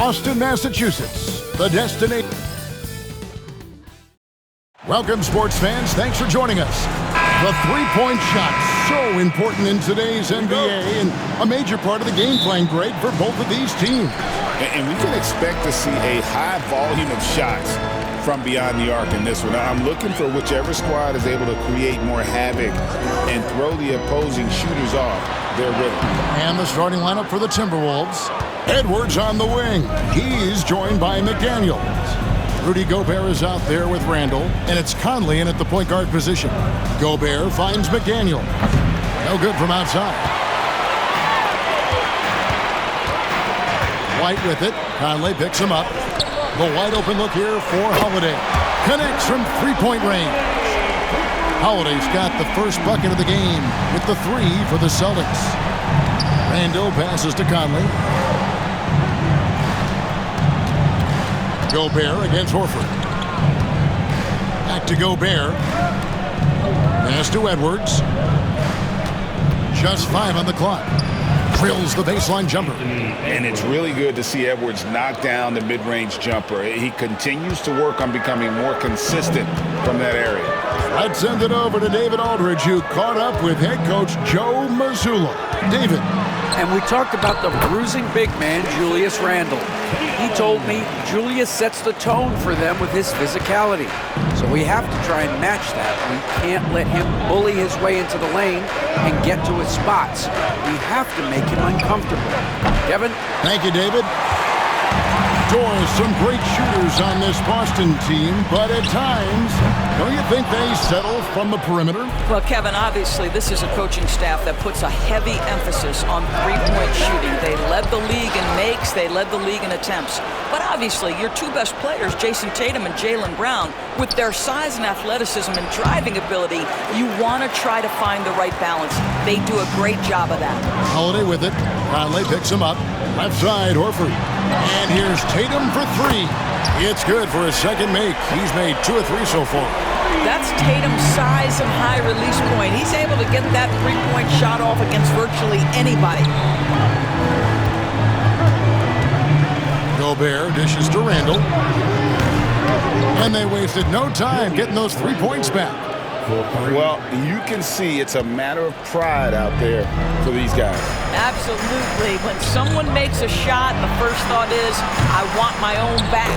Boston, Massachusetts, the destination. Welcome, sports fans. Thanks for joining us. The three-point shot, so important in today's NBA and a major part of the game plan, Greg, for both of these teams. And we can expect to see a high volume of shots from beyond the arc in this one. I'm looking for whichever squad is able to create more havoc and throw the opposing shooters off their rhythm. And the starting lineup for the Timberwolves. Edwards on the wing. He's joined by McDaniels. Rudy Gobert is out there with Randall, and it's Conley in at the point guard position. Gobert finds McDaniel. No good from outside. White with it. Conley picks him up. The wide open look here for Holiday. Connects from three-point range. Holiday's got the first bucket of the game with the three for the Celtics. Randall passes to Conley. Gobert against Horford. Back to Gobert. Pass to Edwards. Just 5 on the clock. Drills the baseline jumper. And it's really good to see Edwards knock down the mid-range jumper. He continues to work on becoming more consistent from that area. Let's send it over to David Aldridge, who caught up with head coach Joe Mazzulla. David. And we talked about the bruising big man, Julius Randle. He told me Julius sets the tone for them with his physicality. So we have to try and match that. We can't let him bully his way into the lane and get to his spots. We have to make him uncomfortable. Kevin? Thank you, David. Doors, some great shooters on this Boston team, but at times, don't you think they settle from the perimeter? Well, Kevin, obviously this is a coaching staff that puts a heavy emphasis on three-point shooting. They led the league in makes, they led the league in attempts. But obviously, your two best players, Jason Tatum and Jaylen Brown, with their size and athleticism and driving ability, you want to try to find the right balance. They do a great job of that. Holiday with it. Conley picks him up. Left side, Horford. And here's Tatum for three. It's good for his second make. He's made 2 or 3 so far. That's Tatum's size and high release point. He's able to get that three-point shot off against virtually anybody. Gobert dishes to Randall. And they wasted no time getting those 3 points back. Well, you can see it's a matter of pride out there for these guys. Absolutely. When someone makes a shot, the first thought is, I want my own back.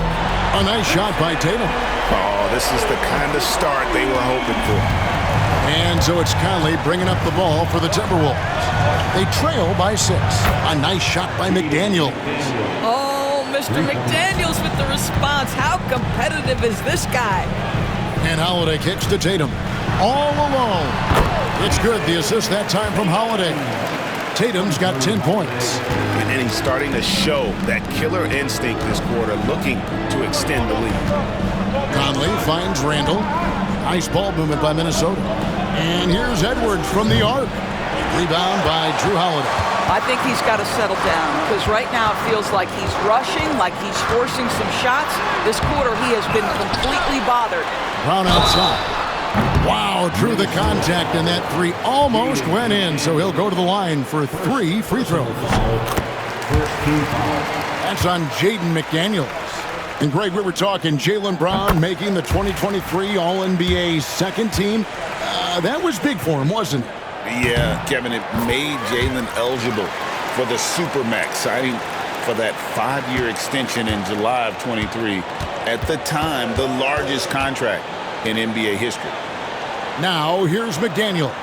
A nice shot by Tatum. Oh, this is the kind of start they were hoping for. And so it's Conley bringing up the ball for the Timberwolves. They trail by 6. A nice shot by McDaniels. Oh, Mr. McDaniels with the response. How competitive is this guy? And Holiday kicks to Tatum. All alone. It's good, the assist that time from Holiday. Tatum's got 10 points. And he's starting to show that killer instinct this quarter, looking to extend the lead. Conley finds Randall. Nice ball movement by Minnesota. And here's Edwards from the arc. Rebound by Drew Holiday. I think he's got to settle down because right now it feels like he's rushing, like he's forcing some shots. This quarter he has been completely bothered. Brown outside. Wow, drew the contact, and that 3 almost went in, so he'll go to the line for 3 free throws. That's on Jaden McDaniels. And Greg, we were talking Jaylen Brown making the 2023 All-NBA second team. That was big for him, wasn't it? Yeah, Kevin, it made Jaylen eligible for the Supermax, signing for that 5-year extension in July of 23. At the time, the largest contract in NBA history. Now, here's McDaniels.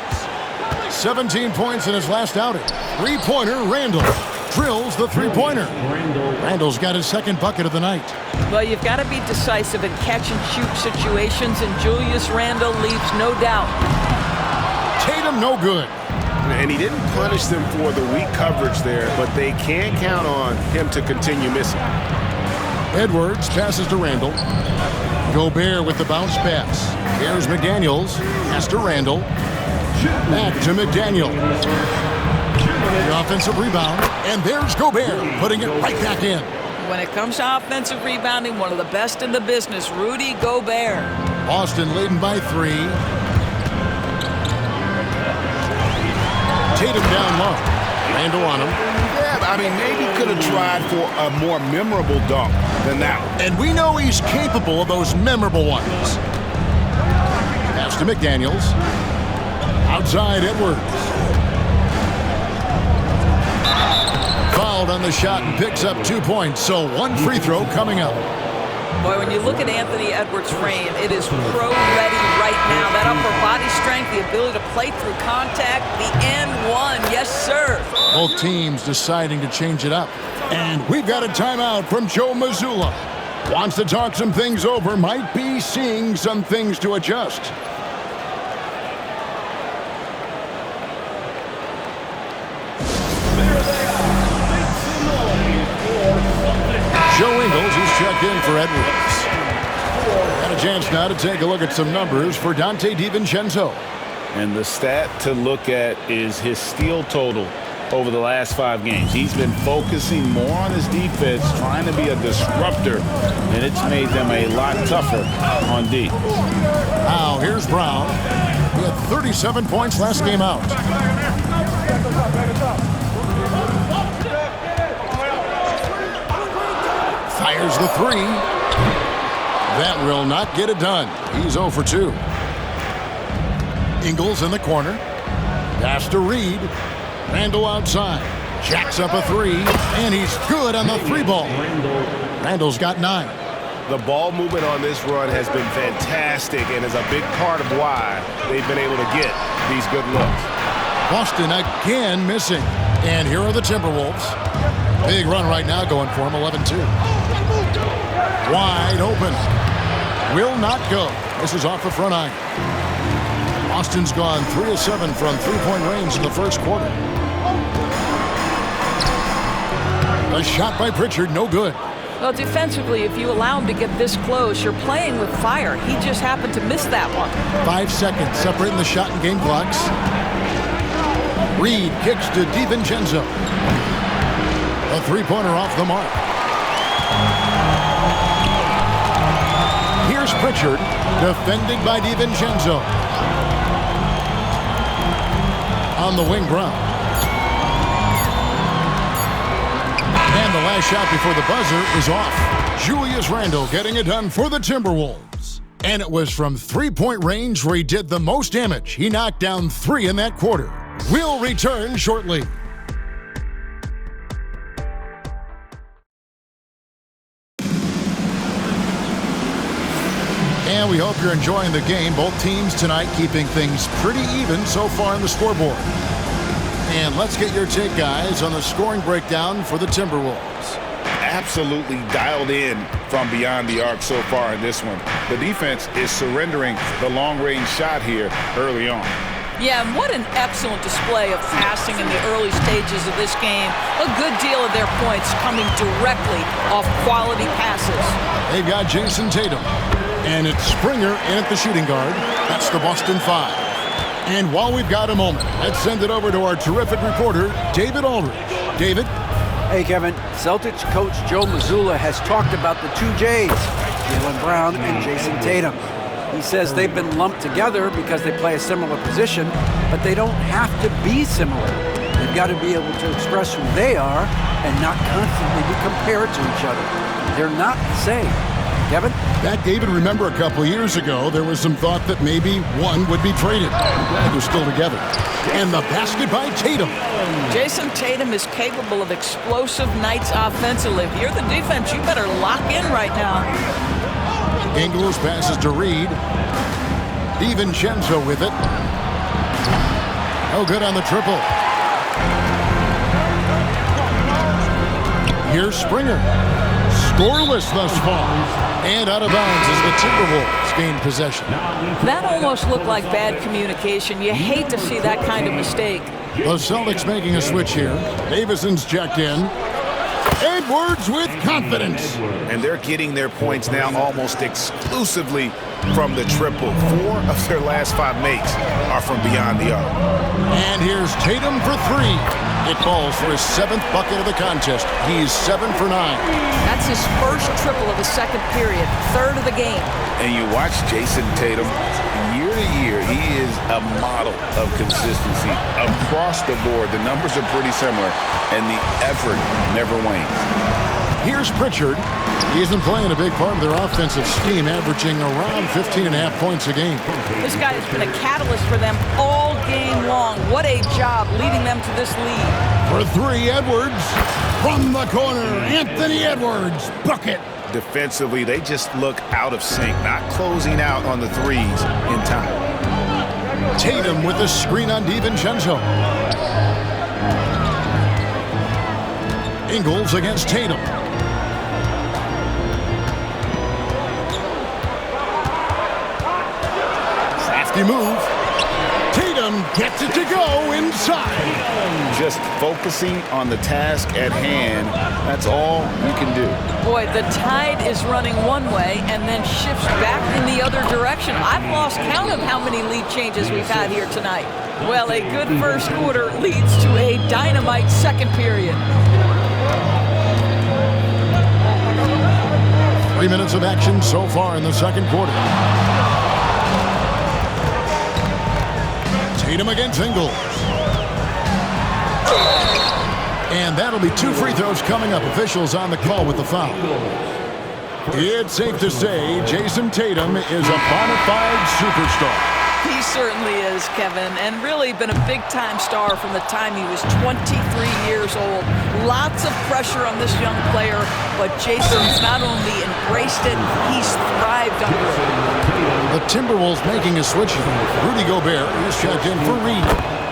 17 points in his last outing. Three-pointer, Randall. Drills the three-pointer. Randall's got his second bucket of the night. Well, you've got to be decisive in catch-and-shoot situations, and Julius Randle leaves no doubt. Tatum, no good. And he didn't punish them for the weak coverage there, but they can't count on him to continue missing. Edwards passes to Randall. Gobert with the bounce pass. Here's McDaniels. Pass to Randall. Back to McDaniels. The offensive rebound. And there's Gobert putting it right back in. When it comes to offensive rebounding, one of the best in the business, Rudy Gobert. Boston leading by 3. Tatum down low. Randall on him. Yeah, but I mean, maybe could have tried for a more memorable dunk than that one. And we know he's capable of those memorable ones. Pass to McDaniels. Outside Edwards. Fouled on the shot and picks up 2 points. So one free throw coming up. Boy, when you look at Anthony Edwards' frame, it is pro-ready right now. That upper body strength, the ability to play through contact, the and one, yes, sir. Both teams deciding to change it up. And we've got a timeout from Joe Mazzulla. Wants to talk some things over, might be seeing some things to adjust. Joe Ingles is checked in for Edwards. Got a chance now to take a look at some numbers for Donte DiVincenzo. And the stat to look at is his steal total over the last 5 games. He's been focusing more on his defense, trying to be a disruptor, and it's made them a lot tougher on D. Now here's Brown. He had 37 points last game out. Fires the 3. That will not get it done. He's 0 for 2. Ingles in the corner. Pass to Reed. Randall outside. Jacks up a 3, and he's good on the 3 ball. Randall's got 9. The ball movement on this run has been fantastic and is a big part of why they've been able to get these good looks. Boston again missing. And here are the Timberwolves. Big run right now going for him, 11-2. Wide open. Will not go. This is off the front iron. Boston's gone 3 of 7 from three-point range in the first quarter. A shot by Pritchard, no good. Well, defensively, if you allow him to get this close, you're playing with fire. He just happened to miss that one. 5 seconds separating the shot and game clocks. Reed kicks to DiVincenzo. A three-pointer off the mark. Here's Pritchard, defended by DiVincenzo. On the wing, Brown. And the last shot before the buzzer is off. Julius Randle getting it done for the Timberwolves. And it was from three-point range where he did the most damage. He knocked down 3 in that quarter. We'll return shortly. And we hope you're enjoying the game. Both teams tonight keeping things pretty even so far on the scoreboard. And let's get your take, guys, on the scoring breakdown for the Timberwolves. Absolutely dialed in from beyond the arc so far in this one. The defense is surrendering the long-range shot here early on. Yeah, and what an excellent display of passing in the early stages of this game. A good deal of their points coming directly off quality passes. They've got Jason Tatum. And it's Springer in at the shooting guard. That's the Boston 5. And while we've got a moment, let's send it over to our terrific reporter, David Aldridge. David? Hey, Kevin. Celtics coach Joe Mazzulla has talked about the 2 J's, Jaylen Brown and Jason Tatum. He says they've been lumped together because they play a similar position, but they don't have to be similar. They've got to be able to express who they are and not constantly be compared to each other. They're not the same. Kevin? That, David, remember a couple of years ago, there was some thought that maybe one would be traded. I'm glad they're still together. And the basket by Tatum. Jason Tatum is capable of explosive nights offensively. If you're the defense, you better lock in right now. Ingles passes to Reed. DiVincenzo with it. No good on the triple. Here's Springer. Scoreless thus far. And out of bounds as the Timberwolves gain possession. That almost looked like bad communication. You hate to see that kind of mistake. The Celtics making a switch here. Davison's checked in. Edwards with confidence. And they're getting their points now almost exclusively from the triple. 4 of their last 5 makes are from beyond the arc. And here's Tatum for 3. It falls for his 7th bucket of the contest. He's 7 for 9. That's his first triple of the second period, 3rd of the game. And you watch Jason Tatum, year to year, he is a model of consistency. Across the board, the numbers are pretty similar, and the effort never wanes. Here's Pritchard. He's been playing a big part of their offensive scheme, averaging around 15.5 points a game. This guy has been a catalyst for them all game long. What a job leading them to this lead. For 3, Edwards. From the corner, Anthony Edwards. Bucket. Defensively, they just look out of sync, not closing out on the threes in time. Tatum with the screen on DiVincenzo. Ingles against Tatum. Crafty move. Tatum gets it to go inside. Just focusing on the task at hand, that's all you can do. Boy, the tide is running one way and then shifts back in the other direction. I've lost count of how many lead changes we've had here tonight. Well, a good first quarter leads to a dynamite second period. 3 minutes of action so far in the second quarter. Tatum against Ingles. And that'll be 2 free throws coming up. Officials on the call with the foul. It's safe to say Jason Tatum is a bona fide superstar. He certainly is, Kevin, and really been a big-time star from the time he was 23 years old. Lots of pressure on this young player, but Jason's not only embraced it, he's thrived under it. The Timberwolves making a switch here. Rudy Gobert is checked in for Reed.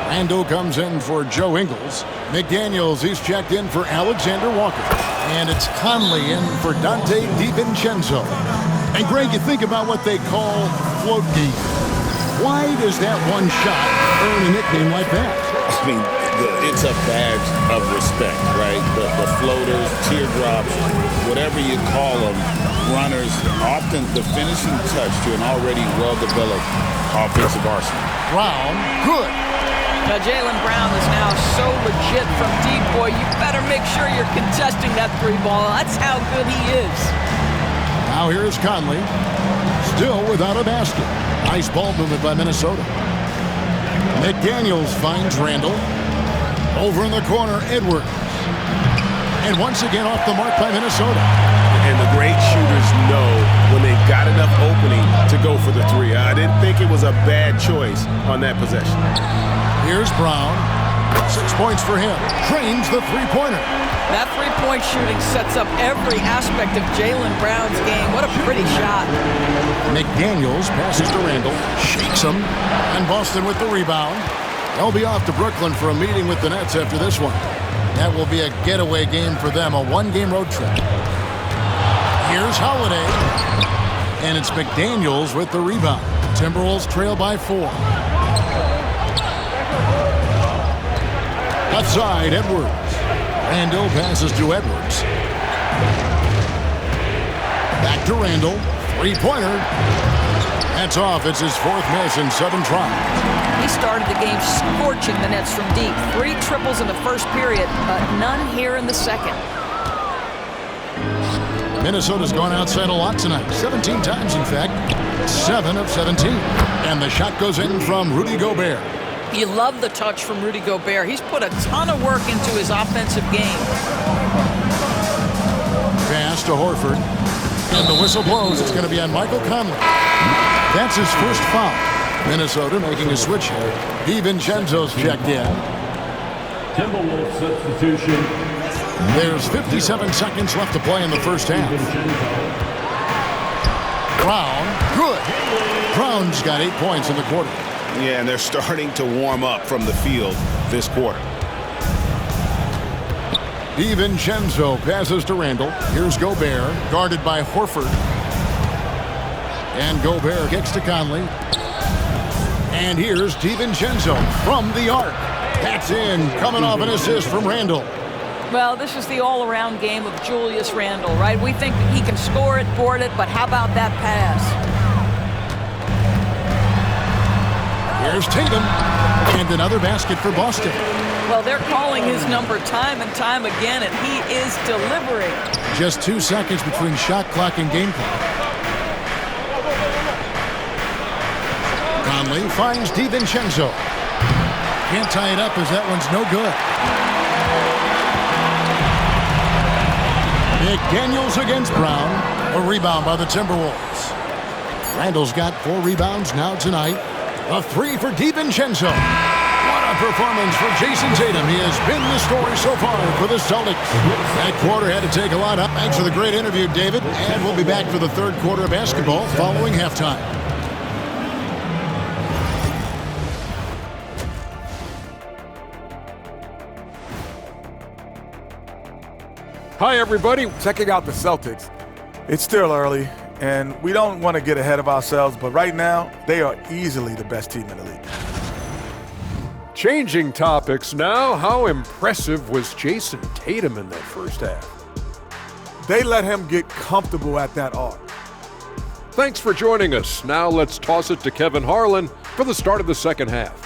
Randle comes in for Joe Ingles. McDaniels, he's checked in for Alexander Walker. And it's Conley in for Dante DiVincenzo. And Greg, you think about what they call float game. Why does that one shot earn a nickname like that? I mean, it's a badge of respect, right? The floaters, teardrops, whatever you call them, runners, often the finishing touch to an already well-developed offensive arsenal. Brown, good. Now, Jaylen Brown is now so legit from deep, boy. You better make sure you're contesting that 3-ball. That's how good he is. Now here is Conley, still without a basket. Nice ball movement by Minnesota. McDaniels finds Randle. Over in the corner, Edwards. And once again off the mark by Minnesota. And the great shooters know when they've got enough opening to go for the 3. I didn't think it was a bad choice on that possession. Here's Brown. 6 points for him. Trains the 3-pointer. That 3-point shooting sets up every aspect of Jaylen Brown's game. What a pretty shot. McDaniels passes to Randle, shakes him, and Boston with the rebound. They'll be off to Brooklyn for a meeting with the Nets after this one. That will be a getaway game for them, a 1-game road trip. Here's Holiday, and it's McDaniels with the rebound. Timberwolves trail by 4. Left side, Edwards. Randle passes to Edwards. Back to Randle. 3-pointer. That's off. It's his 4th miss in 7 tries. He started the game scorching the Nets from deep. 3 triples in the first period, but none here in the second. Minnesota's gone outside a lot tonight. 17 times, in fact. 7 of 17. And the shot goes in from Rudy Gobert. You love the touch from Rudy Gobert. He's put a ton of work into his offensive game. Pass to Horford. And the whistle blows. It's going to be on Michael Conley. That's his first foul. Minnesota making a switch here. DiVincenzo's checked in. Timberwolves substitution. There's 57 seconds left to play in the first half. Brown, good. Brown's got 8 points in the quarter. Yeah, and they're starting to warm up from the field this quarter. DiVincenzo passes to Randle. Here's Gobert, guarded by Horford. And Gobert kicks to Conley. And here's DiVincenzo from the arc. That's in, coming off an assist from Randle. Well, this is the all-around game of Julius Randle, right? We think he can score it, board it, but how about that pass? Here's Tatum, and another basket for Boston. Well, they're calling his number time and time again, and he is delivering. Just 2 seconds between shot clock and game clock. Conley finds DiVincenzo. Can't tie it up as that one's no good. McDaniels against Brown. A rebound by the Timberwolves. Randall's got 4 rebounds now tonight. A 3 for DiVincenzo. What a performance for Jason Tatum. He has been the story so far for the Celtics. That quarter had to take a lot up. Thanks for the great interview, David. And we'll be back for the third quarter of basketball following halftime. Hi, everybody. Checking out the Celtics. It's still early, and we don't want to get ahead of ourselves, but right now, they are easily the best team in the league. Changing topics now, how impressive was Jason Tatum in that first half? They let him get comfortable at that arc. Thanks for joining us. Now let's toss it to Kevin Harlan for the start of the second half.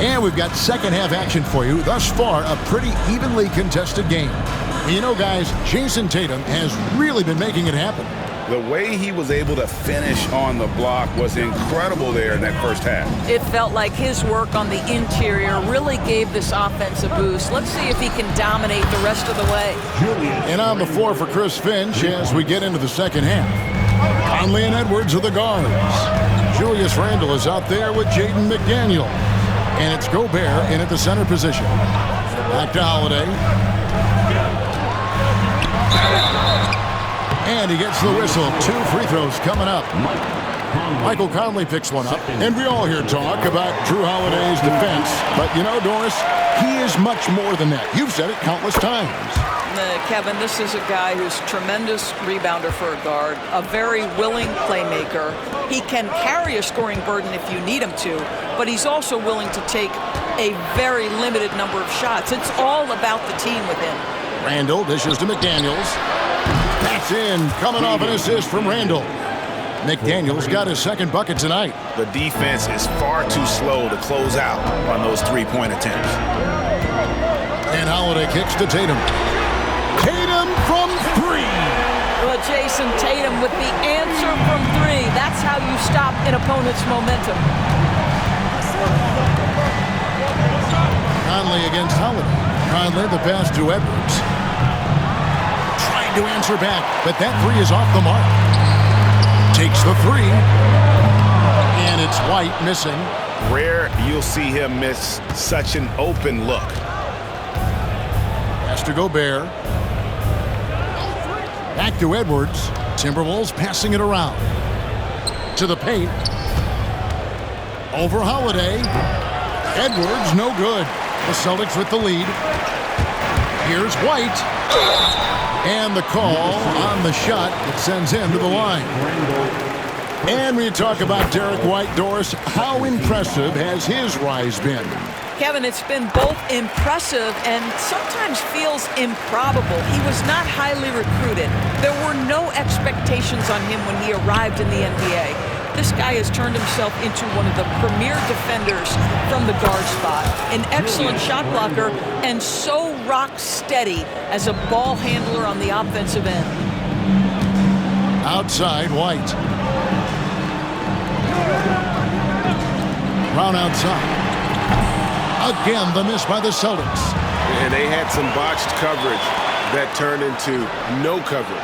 And we've got second half action for you. Thus far, a pretty evenly contested game. You know, guys, Jason Tatum has really been making it happen. The way he was able to finish on the block was incredible there in that first half. It felt like his work on the interior really gave this offense a boost. Let's see if he can dominate the rest of the way. And on the floor for Chris Finch as we get into the second half. Conley and Edwards are the guards. Julius Randle is out there with Jaden McDaniel. And it's Gobert in at the center position. Back to Holiday. And he gets the whistle. 2 free throws coming up. Michael Conley picks one up. And we all hear talk about Jrue Holiday's defense. But you know, Doris, he is much more than that. You've said it countless times. Kevin, this is a guy who's a tremendous rebounder for a guard, a very willing playmaker. He can carry a scoring burden if you need him to, but he's also willing to take a very limited number of shots. It's all about the team with him. Randle dishes to McDaniels. That's in, coming off an assist from Randle. McDaniels got his second bucket tonight. The defense is far too slow to close out on those three-point attempts. And Holiday kicks to Tatum. Tatum from 3. Well, Jason Tatum with the answer from 3. That's how you stop an opponent's momentum. Conley against Holiday. Conley the pass to Edwards. Trying to answer back, but that 3 is off the mark. Takes the 3. And it's White missing. Rare you'll see him miss such an open look. Pass to Gobert. Back to Edwards. Timberwolves passing it around. To the paint. Over Holiday. Edwards, no good. The Celtics with the lead. Here's White. And the call on the shot that sends him to the line. And we talk about Derek White, Doris. How impressive has his rise been? Kevin, it's been both impressive and sometimes feels improbable. He was not highly recruited. There were no expectations on him when he arrived in the NBA. This guy has turned himself into one of the premier defenders from the guard spot, an excellent shot blocker, and so rock steady as a ball handler on the offensive end. Outside, White. Brown outside. Again, the miss by the Celtics. And they had some botched coverage that turned into no coverage.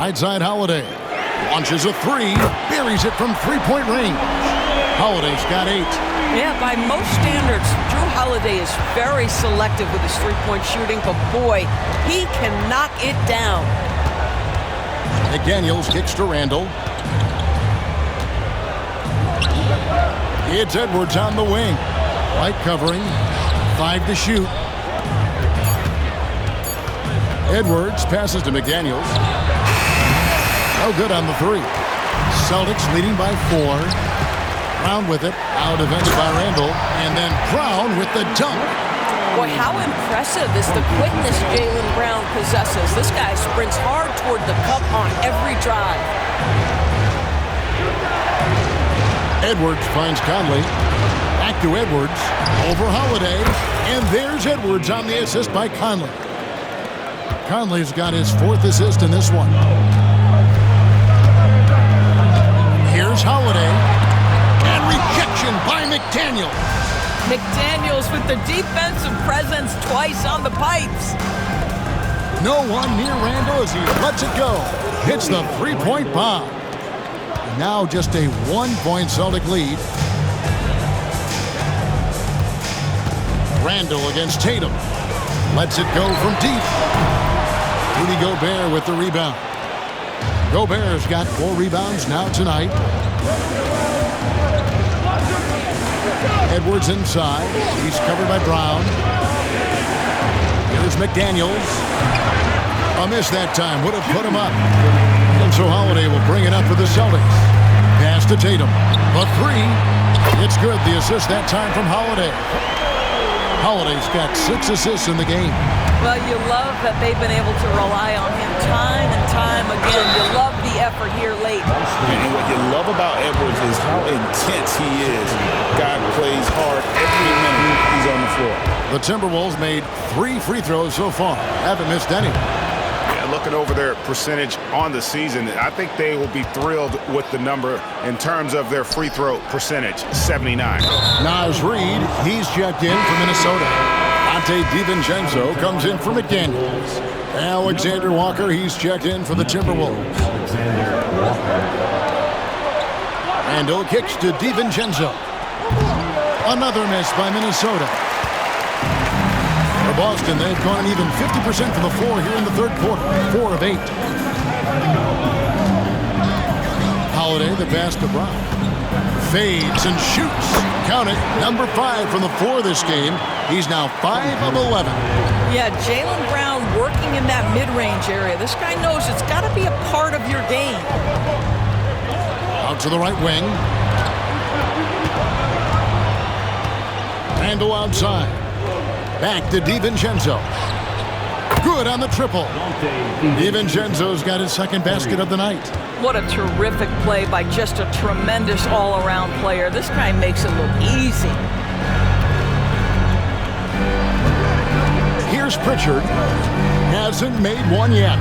Right side, Holiday. Launches a 3. Buries it from 3-point range. Holiday's got 8. Yeah, by most standards, Jrue Holiday is very selective with his three-point shooting, but boy, he can knock it down. McDaniels kicks to Randle. It's Edwards on the wing. White covering. 5 to shoot. Edwards passes to McDaniels. No good on the 3. Celtics leading by 4. Brown with it. Now defended by Randall. And then Brown with the dunk. Boy, how impressive is the quickness Jaylen Brown possesses. This guy sprints hard toward the cup on every drive. Edwards finds Conley. Back to Edwards. Over Holiday. And there's Edwards on the assist by Conley. Conley's got his 4th assist in this one. Here's Holiday. And rejection by McDaniels. McDaniels with the defensive presence twice on the pipes. No one near Randall as he lets it go. Hits the 3-point bomb. Now just a 1-point Celtic lead. Randall against Tatum. Lets it go from deep. Rudy Gobert with the rebound. Gobert's got 4 rebounds now tonight. Edwards inside. He's covered by Brown. Here's McDaniels. A miss that time. Would have put him up. And so Holiday will bring it up for the Celtics. Pass to Tatum. A 3. It's good. The assist that time from Holiday. Holiday's got 6 assists in the game. Well, you love that they've been able to rely on him time and time again. You love the effort here late. And what you love about Edwards is how intense he is. Guy plays hard every minute he's on the floor. The Timberwolves made 3 free throws so far. Haven't missed any. Yeah, looking over their percentage on the season, I think they will be thrilled with the number in terms of their free throw percentage, 79. Naz Reid, he's checked in for Minnesota. Ante DiVincenzo comes in for McDaniels. Alexander Walker, he's checked in for the Timberwolves. Randall kicks to DiVincenzo. Another miss by Minnesota. For Boston, they've gone an even 50% from the floor here in the 3rd quarter. 4 of 8. Holiday, the pass to Brown. Fades and shoots. Count it. Number 5 from the floor this game. He's now 5 of 11. Yeah, Jaylen Brown working in that mid-range area. This guy knows it's got to be a part of your game. Out to the right wing. Randall outside. Back to DiVincenzo. Good on the triple. DiVincenzo's got his 2nd basket of the night. What a terrific play by just a tremendous all-around player. This guy makes it look easy. Here's Pritchard. Hasn't made one yet.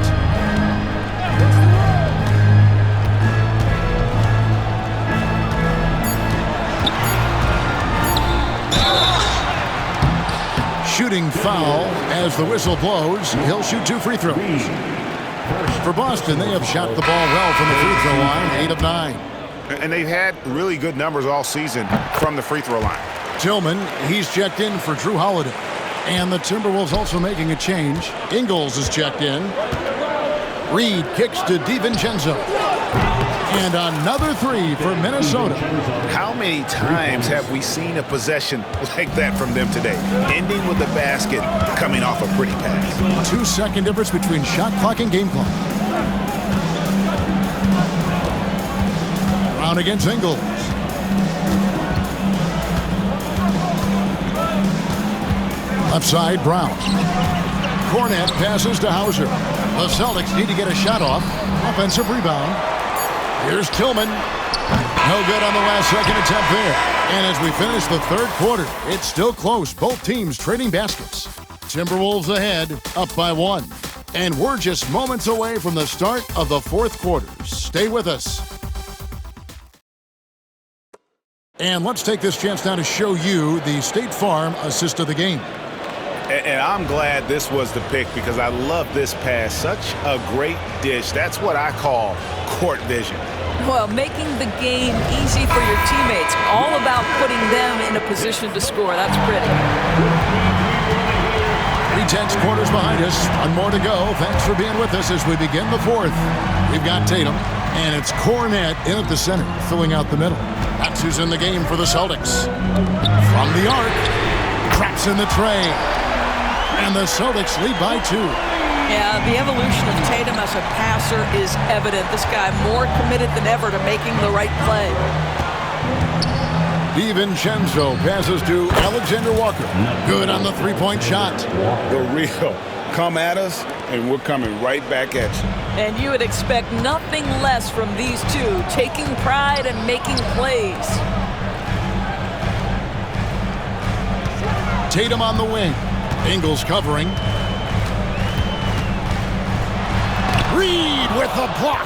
Shooting foul as the whistle blows. He'll shoot 2 free throws. For Boston, they have shot the ball well from the free throw line, 8 of 9. And they've had really good numbers all season from the free throw line. Tillman, he's checked in for Drew Holiday. And the Timberwolves also making a change. Ingles is checked in. Reid kicks to DiVincenzo. And another 3 for Minnesota. How many times have we seen a possession like that from them today? Ending with the basket, coming off a pretty pass. 2-second difference between shot clock and game clock. Brown against Ingles. Left side, Brown. Cornet passes to Hauser. The Celtics need to get a shot off. Offensive rebound. Here's Tillman. No good on the last second attempt there. And as we finish the 3rd quarter, it's still close. Both teams trading baskets. Timberwolves ahead, up by 1. And we're just moments away from the start of the 4th quarter. Stay with us. And let's take this chance now to show you the State Farm assist of the game. And I'm glad this was the pick because I love this pass. Such a great dish. That's what I call court vision. Well, making the game easy for your teammates. All about putting them in a position to score. That's pretty. 3 tenths quarters behind us. 1 more to go. Thanks for being with us as we begin the 4th. We've got Tatum, and it's Cornet in at the center, filling out the middle. That's who's in the game for the Celtics. From the arc, Traps in the tray. And the Celtics lead by 2. Yeah, the evolution of Tatum as a passer is evident. This guy more committed than ever to making the right play. DiVincenzo passes to Alexander Walker. Good on the three-point shot. The real. Come at us, and we're coming right back at you. And you would expect nothing less from these two, taking pride and making plays. Tatum on the wing. Ingles covering. Reed with the block.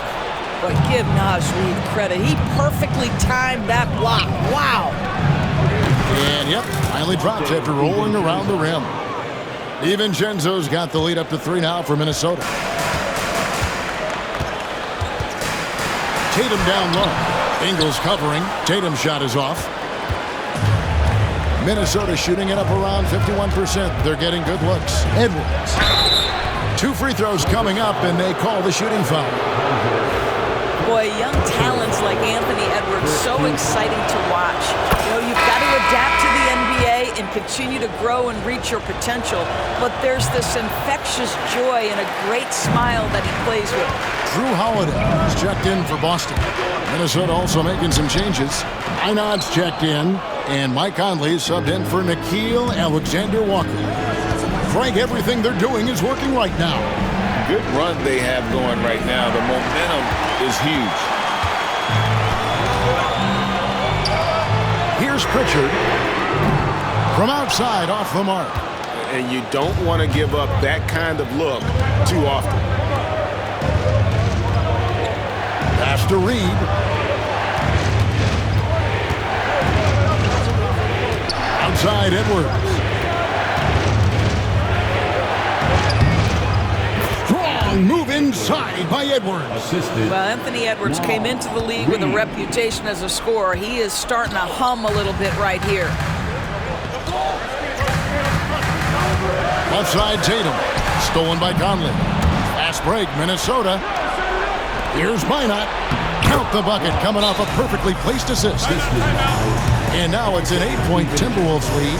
But give Naz Reid credit. He perfectly timed that block. Wow. And yep, finally drops after rolling around the rim. DiVincenzo's got the lead up to 3 now for Minnesota. Tatum down low. Ingles covering. Tatum's shot is off. Minnesota shooting it up around 51%. They're getting good looks. Edwards. 2 free throws coming up, and they call the shooting foul. Boy, young talents like Anthony Edwards, so exciting to watch. You know, you've got to adapt to the NBA and continue to grow and reach your potential. But there's this infectious joy and a great smile that he plays with. Drew Holiday is checked in for Boston. Minnesota also making some changes. Einad's checked in, and Mike Conley subbed in for Nickeil Alexander-Walker. Frank, everything they're doing is working right now. Good run they have going right now. The momentum is huge. Here's Pritchard from outside off the mark. And you don't want to give up that kind of look too often. Pass to Reed. Outside Edwards. Strong move inside by Edwards. Well, Anthony Edwards came into the league with a reputation as a scorer. He is starting to hum a little bit right here. Left side Tatum. Stolen by Conley. Fast break, Minnesota. Here's Minot. Count the bucket coming off a perfectly placed assist. And now it's an 8-point Timberwolves lead.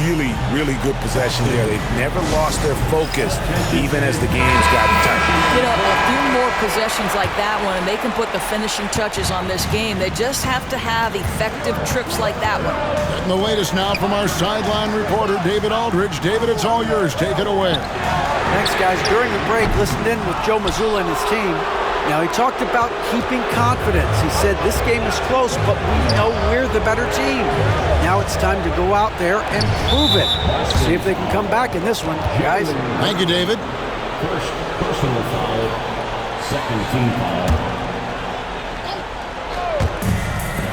Really, really good possession there. They've never lost their focus, even as the game's gotten tight. You know, a few more possessions like that one, and they can put the finishing touches on this game. They just have to have effective trips like that one. Getting the latest now from our sideline reporter, David Aldridge. David, it's all yours. Take it away. Thanks, guys. During the break, listened in with Joe Mazzulla and his team. Now, he talked about keeping confidence. He said this game is close, but we know we're the better team. Now it's time to go out there and prove it. See if they can come back in this one, guys. Thank you, David. First personal foul, second team foul.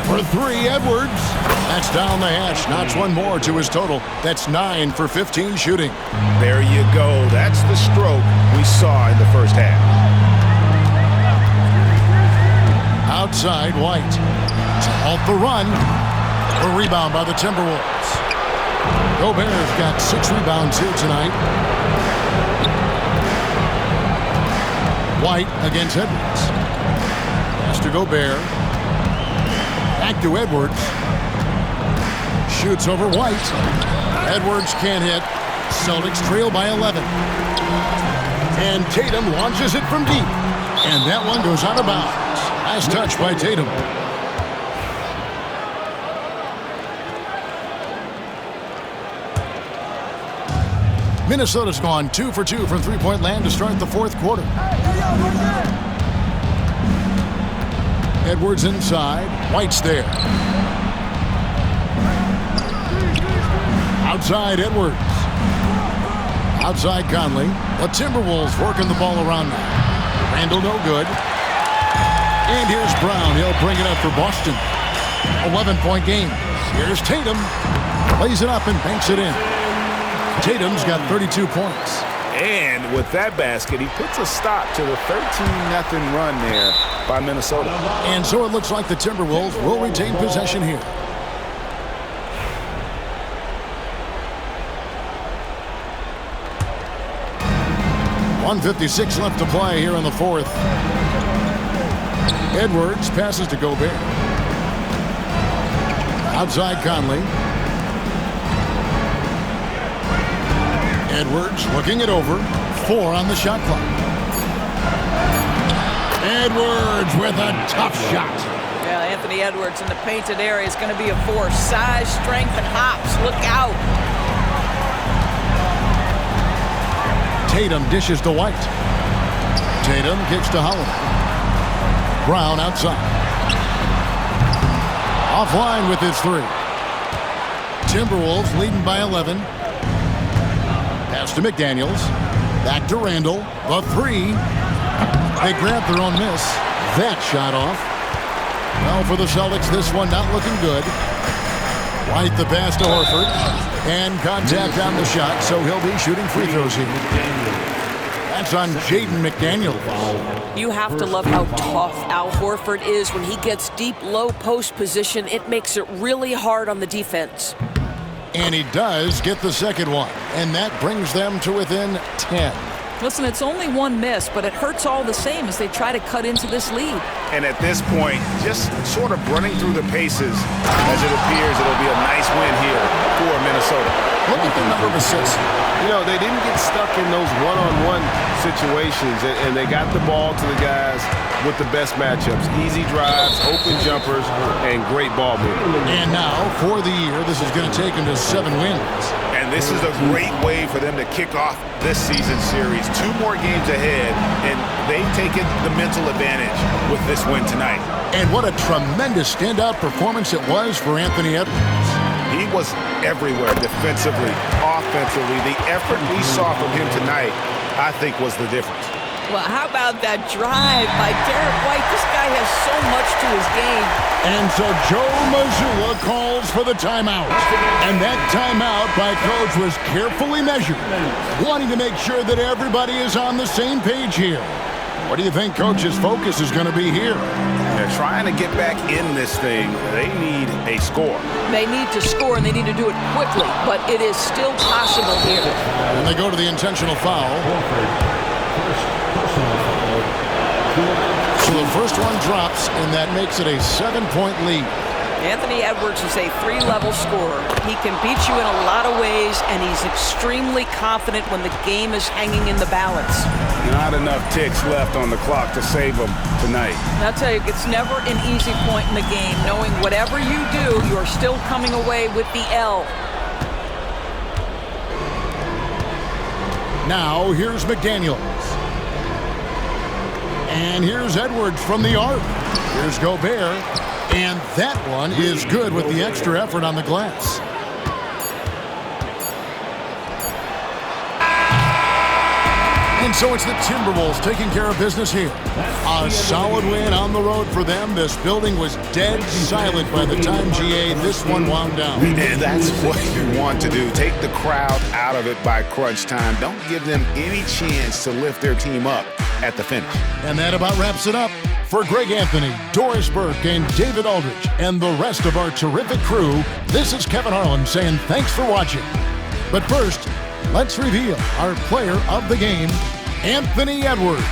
For 3, Edwards. That's down the hatch. Notch one more to his total. That's 9 for 15 shooting. There you go. That's the stroke we saw in the first half. Outside, White. To halt the run. A rebound by the Timberwolves. Gobert's got 6 rebounds here tonight. White against Edwards. Pass to Gobert. Back to Edwards. Shoots over White. Edwards can't hit. Celtics trail by 11. And Tatum launches it from deep. And that one goes out of bounds. Last touch by Tatum. Minnesota's gone 2 for 2 from three-point land to start the 4th quarter. Edwards inside. White's there. Outside Edwards. Outside Conley. The Timberwolves working the ball around now. Randall no good. And here's Brown. He'll bring it up for Boston. 11-point game. Here's Tatum. Plays it up and banks it in. Tatum's got 32 points. And with that basket, he puts a stop to the 13-0 run there by Minnesota. And so it looks like the Timberwolves will retain possession here. .156 left to play here in the 4th. Edwards passes to Gobert. Outside Conley. Edwards looking it over. 4 on the shot clock. Edwards with a tough shot. Yeah, Anthony Edwards in the painted area is going to be a force. Size, strength, and hops. Look out. Tatum dishes to White. Tatum kicks to Holiday. Brown outside. Offline with his 3. Timberwolves leading by 11. Pass to McDaniels. Back to Randall. The 3. They grab their own miss. That shot off. Well, for the Celtics, this one not looking good. White the pass to Horford. And contact on the shot, so he'll be shooting free throws here. That's on Jaden McDaniels. You have to love how tough Al Horford is when he gets deep, low post position. It makes it really hard on the defense. And he does get the second one. And that brings them to within 10. Listen, it's only one miss, but it hurts all the same as they try to cut into this lead. And at this point, just sort of running through the paces as it appears it'll be a nice win here for Minnesota. Look at the number of assists. You know, they didn't get stuck in those one-on-one situations, and they got the ball to the guys with the best matchups. Easy drives, open jumpers, and great ball movement. And now, for the year, this is going to take them to 7 wins. And this is a great way for them to kick off this season series. 2 more games ahead, and they've taken the mental advantage with this win tonight. And what a tremendous standout performance it was for Anthony Edwards. He was everywhere, defensively, offensively. The effort we saw from him tonight, I think, was the difference. Well, how about that drive by Derek White? This guy has so much to his game. And so Joe Mazzulla calls for the timeout. And that timeout by Coach was carefully measured, wanting to make sure that everybody is on the same page here. What do you think Coach's focus is going to be here? They're trying to get back in this thing. They need a score. They need to score, and they need to do it quickly, but it is still possible here. And they go to the intentional foul. So the first one drops, and that makes it a 7-point lead. Anthony Edwards is a 3-level scorer. He can beat you in a lot of ways, and he's extremely confident when the game is hanging in the balance. Not enough ticks left on the clock to save him tonight. And I'll tell you, it's never an easy point in the game, knowing whatever you do, you're still coming away with the L. Now, here's McDaniels. And here's Edwards from the arc. Here's Gobert. And that one is good with the extra effort on the glass. And so it's the Timberwolves taking care of business here. A solid win on the road for them. This building was dead silent by the time, GA, this one wound down. And that's what you want to do. Take the crowd out of it by crunch time. Don't give them any chance to lift their team up at the finish. And that about wraps it up. For Greg Anthony, Doris Burke, and David Aldridge, and the rest of our terrific crew, this is Kevin Harlan saying thanks for watching. But first, let's reveal our player of the game, Anthony Edwards.